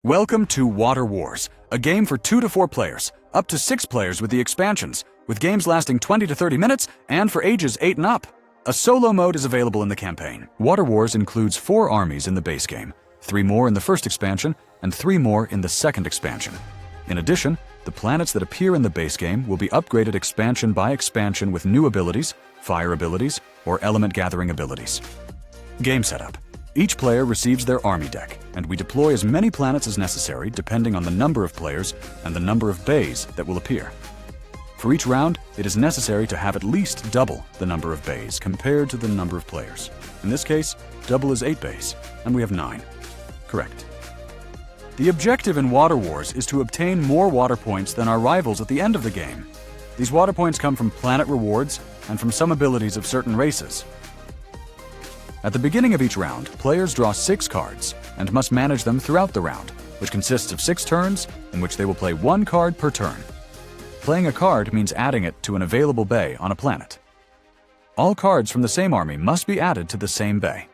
Welcome to Water Wars, a game for 2 to 4 players, up to 6 players with the expansions, with games lasting 20 to 30 minutes and for ages 8 and up. A solo mode is available in the campaign. Water Wars includes 4 armies in the base game, 3 more in the first expansion, and 3 more in the second expansion. In addition, the planets that appear in the base game will be upgraded expansion by expansion with new abilities, fire abilities, or element gathering abilities. Game setup. Each player receives their army deck, and we deploy as many planets as necessary depending on the number of players and the number of bays that will appear. For each round, it is necessary to have at least double the number of bays compared to the number of players. In this case, double is 8 bays, and we have 9. Correct. The objective in Water Wars is to obtain more water points than our rivals at the end of the game. These water points come from planet rewards and from some abilities of certain races. At the beginning of each round, players draw 6 cards and must manage them throughout the round, which consists of 6 turns in which they will play 1 card per turn. Playing a card means adding it to an available bay on a planet. All cards from the same army must be added to the same bay.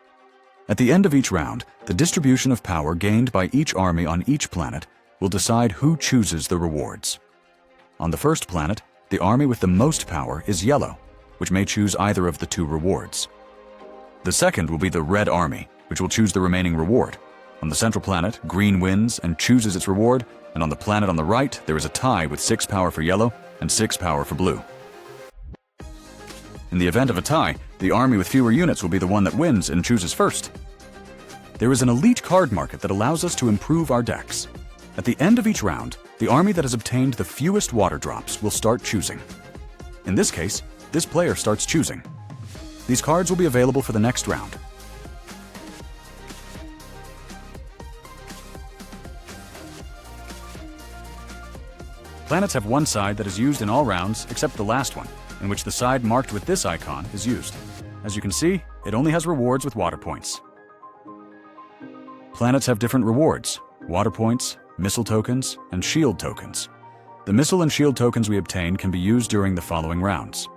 At the end of each round, the distribution of power gained by each army on each planet will decide who chooses the rewards. On the first planet, the army with the most power is yellow, which may choose either of the 2 rewards. The second will be the red army, which will choose the remaining reward. On the central planet, green wins and chooses its reward, and on the planet on the right, there is a tie with 6 power for yellow and 6 power for blue. In the event of a tie, the army with fewer units will be the one that wins and chooses first. There is an elite card market that allows us to improve our decks. At the end of each round, the army that has obtained the fewest water drops will start choosing. In this case, this player starts choosing. These cards will be available for the next round. Planets have one side that is used in all rounds except the last one, in which the side marked with this icon is used. As you can see, it only has rewards with water points. Planets have different rewards: water points, missile tokens, and shield tokens. The missile and shield tokens we obtain can be used during the following rounds.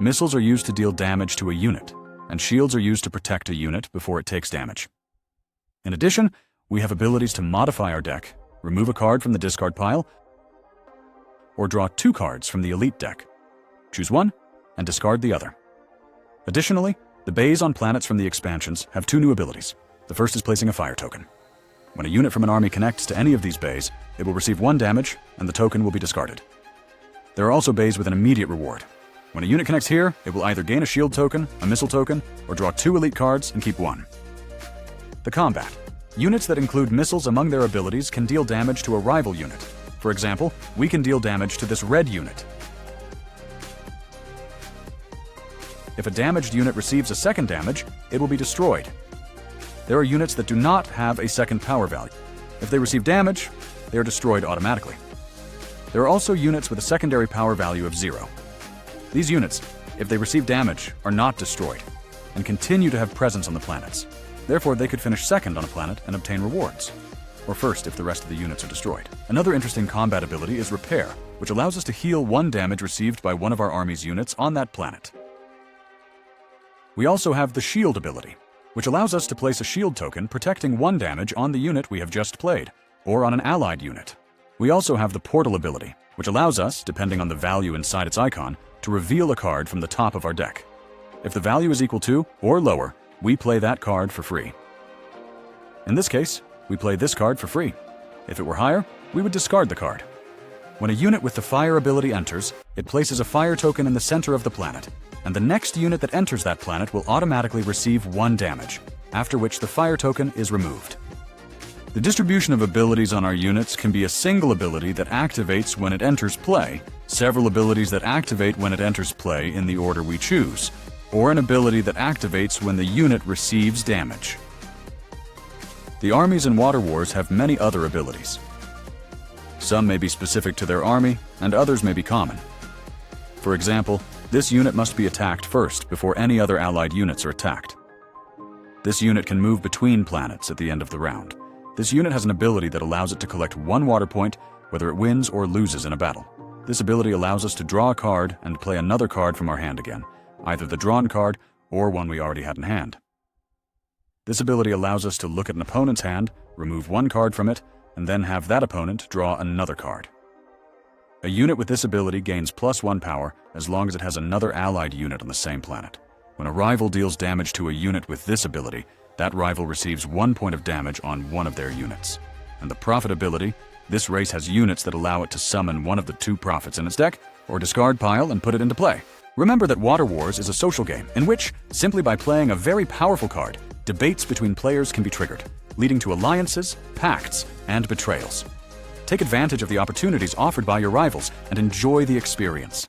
Missiles are used to deal damage to a unit, and shields are used to protect a unit before it takes damage. In addition, we have abilities to modify our deck, remove a card from the discard pile, or draw 2 cards from the elite deck. Choose one and discard the other. Additionally, the bays on planets from the expansions have 2 new abilities. The first is placing a fire token. When a unit from an army connects to any of these bays, it will receive 1 damage and the token will be discarded. There are also bays with an immediate reward. When a unit connects here, it will either gain a shield token, a missile token, or draw 2 elite cards and keep 1. The combat. Units that include missiles among their abilities can deal damage to a rival unit. For example, we can deal damage to this red unit. If a damaged unit receives a second damage, it will be destroyed. There are units that do not have a second power value. If they receive damage, they are destroyed automatically. There are also units with a secondary power value of 0. These units, if they receive damage, are not destroyed, and continue to have presence on the planets. Therefore, they could finish second on a planet and obtain rewards, or first if the rest of the units are destroyed. Another interesting combat ability is Repair, which allows us to heal 1 damage received by one of our army's units on that planet. We also have the Shield ability, which allows us to place a shield token protecting 1 damage on the unit we have just played, or on an allied unit. We also have the Portal ability, which allows us, depending on the value inside its icon, to reveal a card from the top of our deck. If the value is equal to, or lower, we play that card for free. In this case, we play this card for free. If it were higher, we would discard the card. When a unit with the Fire ability enters, it places a fire token in the center of the planet, and the next unit that enters that planet will automatically receive 1 damage, after which the fire token is removed. The distribution of abilities on our units can be a single ability that activates when it enters play, several abilities that activate when it enters play in the order we choose, or an ability that activates when the unit receives damage. The armies in Water Wars have many other abilities. Some may be specific to their army, and others may be common. For example, this unit must be attacked first before any other allied units are attacked. This unit can move between planets at the end of the round. This unit has an ability that allows it to collect 1 water point, whether it wins or loses in a battle. This ability allows us to draw a card and play another card from our hand again, either the drawn card or one we already had in hand. This ability allows us to look at an opponent's hand, remove 1 card from it, and then have that opponent draw another card. A unit with this ability gains +1 power as long as it has another allied unit on the same planet. When a rival deals damage to a unit with this ability, that rival receives 1 point of damage on one of their units. And the Prophet ability, this race has units that allow it to summon one of the 2 prophets in its deck, or discard pile and put it into play. Remember that Water Wars is a social game in which, simply by playing a very powerful card, debates between players can be triggered, leading to alliances, pacts, and betrayals. Take advantage of the opportunities offered by your rivals and enjoy the experience.